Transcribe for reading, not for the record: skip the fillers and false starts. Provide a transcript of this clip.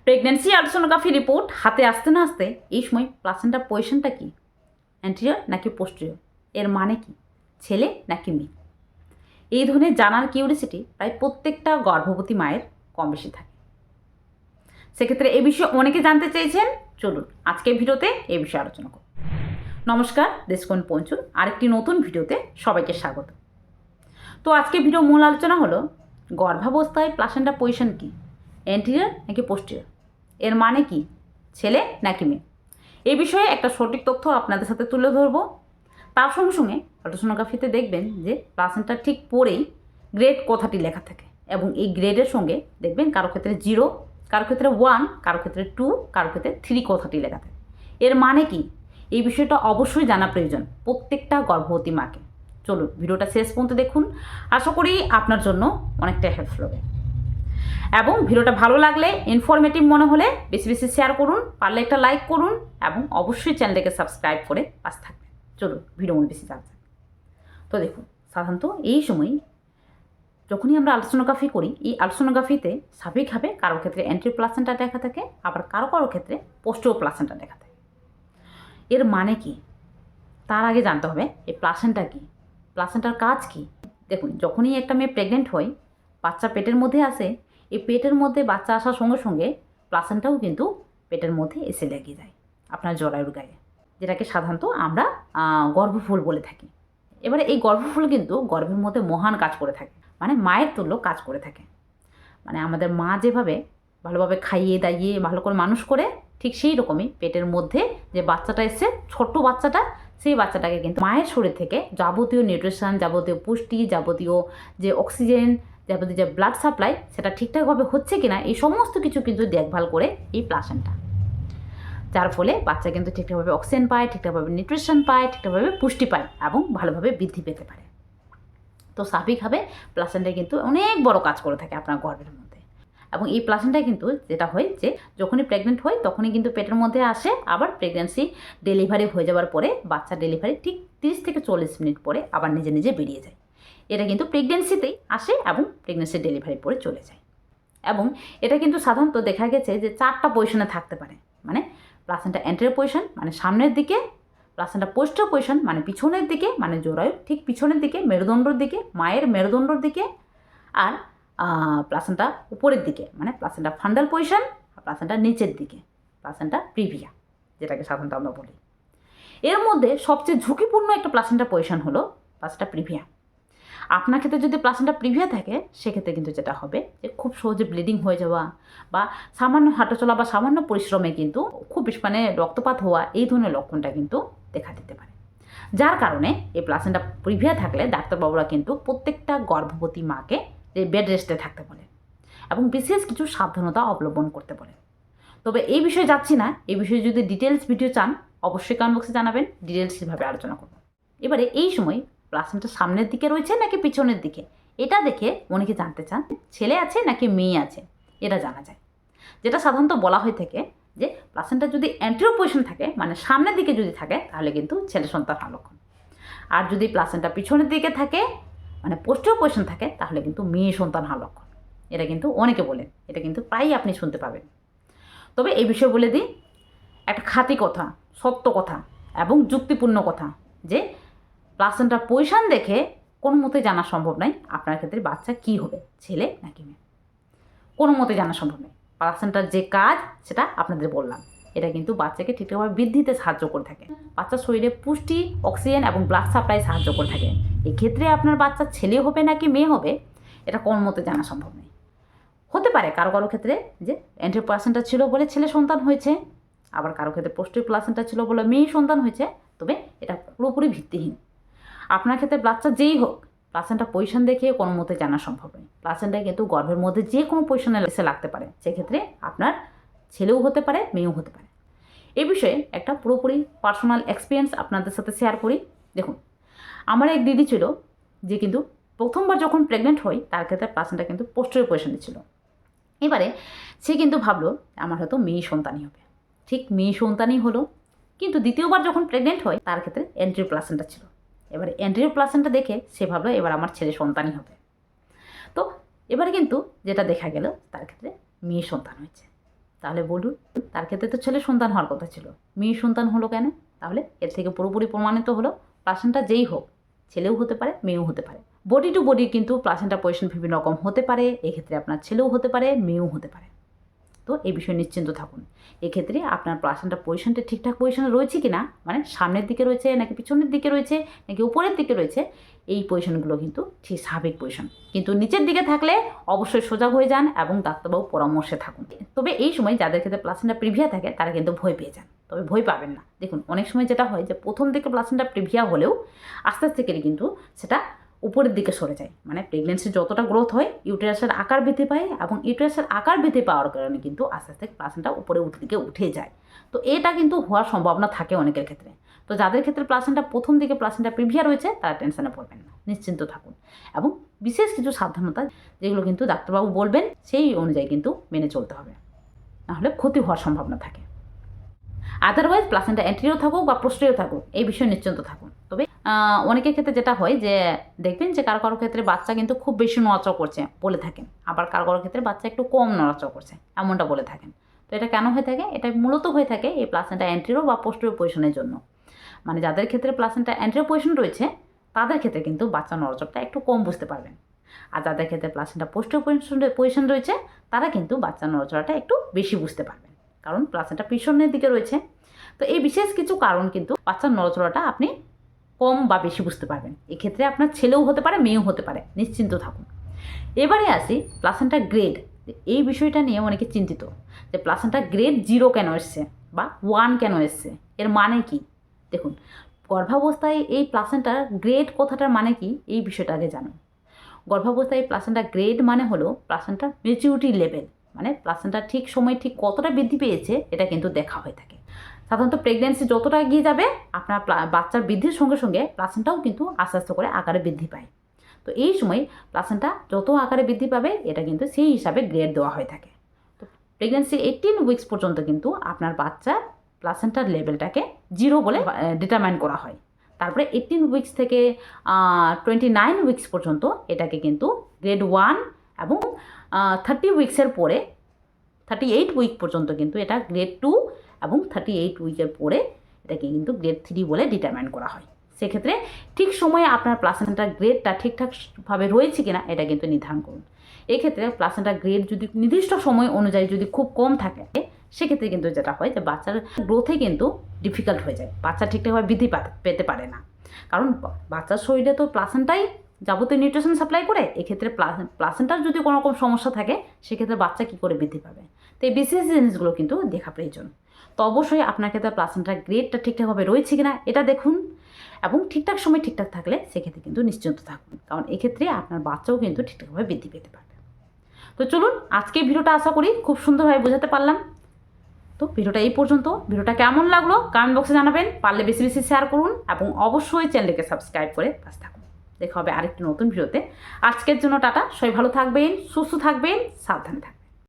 Pregnancy ultrasonography report হাতে আসতে না আসতে এই সময় প্লাসেন্টার পজিশনটা কি, অ্যান্টেরিয়র নাকি পোস্টেরিয়র, এর মানে কি, ছেলে নাকি মেয়ে, এই ধরনের জানার কিউরিসিটি প্রায় প্রত্যেকটা গর্ভবতী মায়ের কম বেশি থাকে। সেক্ষেত্রে এ বিষয়ে অনেকে জানতে চেয়েছেন। চলুন আজকের ভিডিওতে এ বিষয়ে আলোচনা করব। নমস্কার, দেশকোণ পঞ্চুল আরেকটি নতুন ভিডিওতে সবাইকে স্বাগত। তো আজকে ভিডিও মূল আলোচনা হলো গর্ভাবস্থায় প্লাসেন্টার পজিশন কি, অ্যান্টেরিয়র নাকি পোস্টেরিয়র, এর মানে কি, ছেলে নাকি মেয়ে, এই বিষয়ে একটা সঠিক তথ্য আপনাদের সাথে তুলে ধরবো। তার সঙ্গে সঙ্গে আলট্রাসোনোগ্রাফিতে দেখবেন যে প্লাসেন্টার ঠিক পরেই গ্রেড কথাটি লেখা থাকে এবং এই গ্রেডের সঙ্গে দেখবেন কারো ক্ষেত্রে 0, কারো ক্ষেত্রে 1, কারো ক্ষেত্রে 2, কারো ক্ষেত্রে 3 কথাটি লেখা থাকে। এর মানে কি, এই বিষয়টা অবশ্যই জানা প্রয়োজন প্রত্যেকটা গর্ভবতী মাকে। চলুন ভিডিওটা শেষ পর্যন্ত দেখুন, আশা করি আপনার জন্য অনেকটা হেল্পফুল হবে। এবং ভিডিওটা ভালো লাগলে, ইনফরমেটিভ মনে হলে বেশি বেশি শেয়ার করুন, পারলে একটা লাইক করুন এবং অবশ্যই চ্যানেলটাকে সাবস্ক্রাইব করে পাশে থাকবেন। চলুন ভিডিও মনে বেশি জানতে। তো দেখুন, সাধারণত এই সময় যখনই আমরা আলট্রাসোনোগ্রাফি করি, এই আলট্রাসোনোগ্রাফিতে স্বাভাবিকভাবে কারো ক্ষেত্রে অ্যান্টেরিয়র প্লাসেন্টা দেখা থাকে, আবার কারো কারো ক্ষেত্রে পোস্টেরিয়র প্লাসেন্টা দেখা থাকে। এর মানে কি, তার আগে জানতে হবে এই প্লাসেন্টা কি, প্লাসেন্টার কাজ কি। দেখুন, যখনই একটা মেয়ে প্রেগনেন্ট হয়, বাচ্চা পেটের মধ্যে আসে, এই পেটের মধ্যে বাচ্চা আসার সঙ্গে সঙ্গে প্লাসেন্টাও কিন্তু পেটের মধ্যে এসে লেগে যায় আপনার জরায়ুর গায়ে, যেটাকে সাধারণত আমরা গর্ভফুল বলে থাকি। এবারে এই গর্ভফুল কিন্তু গর্ভের মধ্যে মহান কাজ করে থাকে, মানে মায়ের তুল্য কাজ করে থাকে। মানে আমাদের মা যেভাবে ভালোভাবে খাইয়ে দাইয়ে ভালো করে মানুষ করে, ঠিক সেই রকমই পেটের মধ্যে যে বাচ্চাটা এসছে, ছোট্ট বাচ্চাটা, সেই বাচ্চাটাকে কিন্তু মায়ের শরীর থেকে যাবতীয় নিউট্রিশন, যাবতীয় পুষ্টি, যাবতীয় যে অক্সিজেন, যাবতীয় যে ব্লাড সাপ্লাই, সেটা ঠিকঠাকভাবে হচ্ছে কিনা এই সমস্ত কিছু কিন্তু দেখভাল করে এই প্লাসেন্টা। যার ফলে বাচ্চা কিন্তু ঠিকঠাকভাবে অক্সিজেন পায়, ঠিকঠাকভাবে নিউট্রিশন পায়, ঠিকঠাকভাবে পুষ্টি পায় এবং ভালোভাবে বৃদ্ধি পেতে পারে। তো স্বাভাবিকভাবে প্লাসেন্টা কিন্তু অনেক বড় কাজ করে থাকে আপনার গর্ভের মধ্যে। এবং এই প্লাসেন্টায় কিন্তু যেটা হয় যে যখনই প্রেগনেন্ট হয় তখনই কিন্তু পেটের মধ্যে আসে, আবার প্রেগনেন্সি ডেলিভারি হয়ে যাওয়ার পরে বাচ্চা ডেলিভারি ঠিক 30 থেকে 40 মিনিট পরে আবার নিজে নিজে বেরিয়ে যায়। এটা কিন্তু প্রেগনেন্সিতেই আসে এবং প্রেগনেন্সি ডেলিভারি পরে চলে যায়। এবং এটা কিন্তু সাধারণত দেখা গেছে যে 4টা পজিশনে থাকতে পারে। মানে প্লাসেন্টা অ্যান্টেরিয়র পজিশন মানে সামনের দিকে, প্লাসেন্টা পোস্টেরিয়র পজিশন মানে পিছনের দিকে, মানে জরায়ু ঠিক পিছনের দিকে, মেরুদণ্ডর দিকে, মায়ের মেরুদণ্ডর দিকে, আর প্লাসেন্টা উপরের দিকে মানে প্লাসেন্টা ফান্ডাল পজিশন, আর প্লাসেন্টা নিচের দিকে প্লাসেন্টা প্রিভিয়া, যেটাকে সাধারণত আমরা বলি। এর মধ্যে সবচেয়ে ঝুঁকিপূর্ণ একটা প্লাসেন্টা পজিশন হলো প্লাসেন্টা প্রিভিয়া। আপনার ক্ষেত্রে যদি প্লাসেন্টা প্রিভিয়া থাকে, সেক্ষেত্রে কিন্তু যেটা হবে যে খুব সহজে ব্লিডিং হয়ে যাওয়া বা সামান্য হাঁটাচলা বা সামান্য পরিশ্রমে কিন্তু খুব বেশি মানে রক্তপাত হওয়া, এই ধরনের লক্ষণটা কিন্তু দেখা দিতে পারে। যার কারণে এই প্লাসেন্টা প্রিভিয়া থাকলে ডাক্তারবাবুরা কিন্তু প্রত্যেকটা গর্ভবতী মাকে যে বেড রেস্টে থাকতে বলে এবং বিশেষ কিছু সাবধানতা অবলম্বন করতে বলে। তবে এই বিষয়ে যাচ্ছি না, এই বিষয়ে যদি ডিটেলস ভিডিও চান অবশ্যই কমেন্ট বক্সে জানাবেন, ডিটেলস কীভাবে আলোচনা করব। এবারে এই সময় প্লাসেন্টা সামনের দিকে রয়েছে নাকি পিছনের দিকে, এটা দেখে অনেকে জানতে চান ছেলে আছে নাকি মেয়ে আছে, এটা জানা যায়। যেটা সাধারণত বলা হয়ে থাকে যে প্লাসেন্টা যদি অ্যান্টেরিয়র পজিশন থাকে মানে সামনের দিকে যদি থাকে, তাহলে কিন্তু ছেলে সন্তান হওয়ার লক্ষণ। আর যদি প্লাসেন্টা পিছনের দিকে থাকে মানে পোস্টেরিয়র পজিশন থাকে, তাহলে কিন্তু মেয়ে সন্তান হওয়ার লক্ষণ। এটা কিন্তু অনেকে বলেন, এটা কিন্তু প্রায়ই আপনি শুনতে পাবেন। তবে এই বিষয়ে বলে দিই একটা খাঁটি কথা, সত্য কথা এবং যুক্তিপূর্ণ কথা, যে প্লাসেন্টার পজিশন দেখে কোনো মতে জানা সম্ভব নয় আপনার ক্ষেত্রে বাচ্চা কী হবে, ছেলে নাকি মেয়ে, কোনো মতে জানা সম্ভব নয়। প্লাসেন্টার যে কাজ সেটা আপনাদের বললাম, এটা কিন্তু বাচ্চাকে ঠিকঠাকভাবে বৃদ্ধিতে সাহায্য করে থাকে, বাচ্চার শরীরে পুষ্টি, অক্সিজেন এবং ব্লাড সাপ্লাই সাহায্য করে থাকে। এক্ষেত্রে আপনার বাচ্চা ছেলে হবে নাকি মেয়ে হবে, এটা কোনো মতে জানা সম্ভব নয়। হতে পারে কারো কারো ক্ষেত্রে যে অ্যান্টেরিয়র প্লাসেন্টা ছিল বলে ছেলে সন্তান হয়েছে, আবার কারো ক্ষেত্রে পোস্টেরিয়র প্লাসেন্টা ছিল বলে মেয়ে সন্তান হয়েছে। তবে এটা পুরোপুরি ভিত্তিহীন। আপনার ক্ষেত্রে বাচ্চা যেই হোক, প্লাসেন্টা পজিশন দেখে কোনো মতে জানা সম্ভব নয়। প্লাসেন্টা কিন্তু গর্ভের মধ্যে যে কোনো পজিশনে এসে লাগতে পারে, সেক্ষেত্রে আপনার ছেলেও হতে পারে, মেয়েও হতে পারে। এই বিষয়ে একটা পুরোপুরি পার্সোনাল এক্সপিরিয়েন্স আপনাদের সাথে শেয়ার করি। দেখুন, আমার এক দিদি ছিল যে কিন্তু প্রথমবার যখন প্রেগনেন্ট হই, তার ক্ষেত্রে প্লাসেন্টা কিন্তু পোস্টেরিয়র পজিশনে ছিল। এবারে সে কিন্তু ভাবলো আমার হয়তো মেয়ে সন্তানই হবে, ঠিক মেয়ে সন্তানই হলো। কিন্তু দ্বিতীয়বার যখন প্রেগনেন্ট হয়, তার ক্ষেত্রে অ্যান্টেরিয়র প্লাসেন্টা ছিল। এবারে অ্যান্টেরিয়র প্লাসেন্টা দেখে সে ভাবলো এবার আমার ছেলে সন্তানই হবে। তো এবারে কিন্তু যেটা দেখা গেল তার ক্ষেত্রে মেয়ে সন্তান হয়েছে। তাহলে বলুন, তার ক্ষেত্রে তো ছেলে সন্তান হওয়ার কথা ছিল, মেয়ে সন্তান হলো কেন? তাহলে এর থেকে পুরোপুরি প্রমাণিত হলো প্লাসেন্টা যেই হোক, ছেলেও হতে পারে মেয়েও হতে পারে। বডি টু বডি কিন্তু প্লাসেন্টা পজিশন বিভিন্ন রকম হতে পারে, এক্ষেত্রে আপনার ছেলেও হতে পারে মেয়েও হতে পারে। তো এই বিষয়ে নিশ্চিন্ত থাকুন। এক্ষেত্রে আপনার প্লাসেন্টা পজিশনটা ঠিকঠাক পজিশনে রয়েছে কি না, মানে সামনের দিকে রয়েছে নাকি পিছনের দিকে রয়েছে নাকি উপরের দিকে রয়েছে, এই পজিশনগুলো কিন্তু ঠিক স্বাভাবিক পজিশন। কিন্তু নিচের দিকে থাকলে অবশ্যই সজাগ হয়ে যান এবং ডাক্তারবাবু পরামর্শে থাকুন। তবে এই সময় যাদের ক্ষেত্রে প্লাসেন্টা প্রিভিয়া থাকে তারা কিন্তু ভয় পেয়ে যান, তবে ভয় পাবেন না। দেখুন, অনেক সময় যেটা হয় যে প্রথম দিকে প্লাসেন্টা প্রিভিয়া হলেও আস্তে আস্তে করে কিন্তু সেটা উপরের দিকে সরে যায়, মানে প্রেগনেন্সি যতটা গ্রোথ হয় ইউটেরাসের আকার বৃদ্ধি পায় এবং ইউটেরাসের আকার বৃদ্ধি পাওয়ার কারণে কিন্তু আস্তে আস্তে প্লাসেন্টা উপরে দিকে উঠে যায়। তো এটা কিন্তু হওয়ার সম্ভাবনা থাকে অনেকের ক্ষেত্রে। তো যাদের ক্ষেত্রে প্লাসেন্টা প্রথম দিকে প্লাসেন্টা প্রিভিয়া রয়েছে তারা টেনশনে পড়বেন না, নিশ্চিন্ত থাকুন। এবং বিশেষ কিছু সাবধানতা যেগুলো কিন্তু ডাক্তারবাবু বলবেন সেই অনুযায়ী কিন্তু মেনে চলতে হবে, নাহলে ক্ষতি হওয়ার সম্ভাবনা থাকে। আদারওয়াইজ প্লাসেন্টা অ্যান্টেরিয়র থাকুক বা পোস্টেরিয়র থাকুক, এই বিষয়ে নিশ্চিন্ত থাকুন। তবে অনেকের ক্ষেত্রে যেটা হয় যে দেখবেন যে কারো কারো ক্ষেত্রে বাচ্চা কিন্তু খুব বেশি নড়াচড়া করছে বলে থাকেন, আবার কারো কারো ক্ষেত্রে বাচ্চা একটু কম নড়াচড়া করছে এমনটা বলে থাকেন। তো এটা কেন হয়ে থাকে? এটা মূলত হয়ে থাকে এই প্লাসেন্টা অ্যান্টেরিয়র বা পোস্টেরিয়র পজিশনের জন্য। মানে যাদের ক্ষেত্রে প্লাসেন্টা অ্যান্টেরিয়র পজিশন রয়েছে তাদের ক্ষেত্রে কিন্তু বাচ্চা নড়াচড়াটা একটু কম বুঝতে পারবেন, আর যাদের ক্ষেত্রে প্লাসেন্টা পোস্টেরিয়র পজিশন রয়েছে তারা কিন্তু বাচ্চা নড়াচড়াটা একটু বেশি বুঝতে পারবেন, কারণ প্লাসেন্টা পিছনের দিকে রয়েছে। তো এই বিশেষ কিছু কারণ কিন্তু বাচ্চার নড়াচড়াটা আপনি কম বা বেশি বুঝতে পারবেন। এক্ষেত্রে আপনার ছেলেও হতে পারে মেয়েও হতে পারে, নিশ্চিন্ত থাকুন। এবারে আসি প্লাসেন্টা গ্রেড। এই বিষয়টা নিয়ে অনেকে চিন্তিত যে প্লাসেন্টা গ্রেড 0 কেন এসছে বা 1 কেন এসছে, এর মানে কি? দেখুন, গর্ভাবস্থায় এই প্লাসেন্টার গ্রেড কথাটার মানে কি এই বিষয়টা আগে জানুন। গর্ভাবস্থায় প্লাসেন্টা গ্রেড মানে হলো প্লাসেন্টার ম্যাচিউরিটি লেভেল, মানে প্লাসেন্টা ঠিক সময় ঠিক কতটা বৃদ্ধি পেয়েছে এটা কিন্তু দেখা হয়ে থাকে। সাধারণত প্রেগনেন্সি যতটা এগিয়ে যাবে আপনার বাচ্চার বৃদ্ধির সঙ্গে সঙ্গে প্লাসেন্টাও কিন্তু আস্তে আস্তে করে আকারে বৃদ্ধি পায়। তো এই সময় প্লাসেন্টা যত আকারে বৃদ্ধি পাবে এটা কিন্তু সেই হিসাবে গ্রেড দেওয়া হয়ে থাকে। তো প্রেগনেন্সি 18 উইকস পর্যন্ত কিন্তু আপনার বাচ্চার প্লাসেন্টার লেভেলটাকে 0 বলে ডিটারমাইন করা হয়। তারপরে 18 উইকস থেকে 29 উইকস পর্যন্ত এটাকে কিন্তু গ্রেড 1 এবং 30 উইকসের পরে 38 উইক পর্যন্ত কিন্তু এটা গ্রেড 2 এবং 38 উইকের পরে এটাকে কিন্তু গ্রেড 3 বলে ডিটারমাইন করা হয়। সেক্ষেত্রে ঠিক সময়ে আপনার প্লাসেন্টার গ্রেডটা ঠিকঠাকভাবে রয়েছে কিনা এটা কিন্তু নির্ধারণ করুন। এক্ষেত্রে প্লাসেন্টার গ্রেড যদি নির্দিষ্ট সময় অনুযায়ী যদি খুব কম থাকে সেক্ষেত্রে কিন্তু যেটা হয় যে বাচ্চার গ্রোথে কিন্তু ডিফিকাল্ট হয়ে যায়, বাচ্চা ঠিকঠাকভাবে বৃদ্ধি পেতে পারে না, কারণ বাচ্চার শরীরে তো প্লাসেন্টাই যাবতীয় নিউট্রিশন সাপ্লাই করে। এক্ষেত্রে প্লাসেন্টার যদি কোনো রকম সমস্যা থাকে সেক্ষেত্রে বাচ্চা কী করে বৃদ্ধি পাবে? তো এই বিশেষ জিনিসগুলো কিন্তু দেখা প্রয়োজন। তো অবশ্যই আপনার ক্ষেত্রে প্লাসেন্টার গ্রেডটা ঠিকঠাকভাবে রয়েছে কিনা এটা দেখুন, এবং ঠিকঠাক সময় ঠিকঠাক থাকলে সেক্ষেত্রে কিন্তু নিশ্চিন্ত থাকুন, কারণ এক্ষেত্রে আপনার বাচ্চাও কিন্তু ঠিকঠাকভাবে বৃদ্ধি পেতে পারবে। তো চলুন, আজকে ভিডিওটা আশা করি খুব সুন্দরভাবে বোঝাতে পারলাম। তো ভিডিওটা এই পর্যন্ত। ভিডিওটা কেমন লাগলো কমেন্ট বক্সে জানাবেন, পারলে বেশি বেশি শেয়ার করুন এবং অবশ্যই চ্যানেলটিকে সাবস্ক্রাইব করে পাশে থাকুন। দেখা হবে আরেকটি নতুন ভিডিওতে। আজকের জন্য টাটা, সবাই ভালো থাকবেন, সুস্থ থাকবেন, সাবধানে থাকবেন।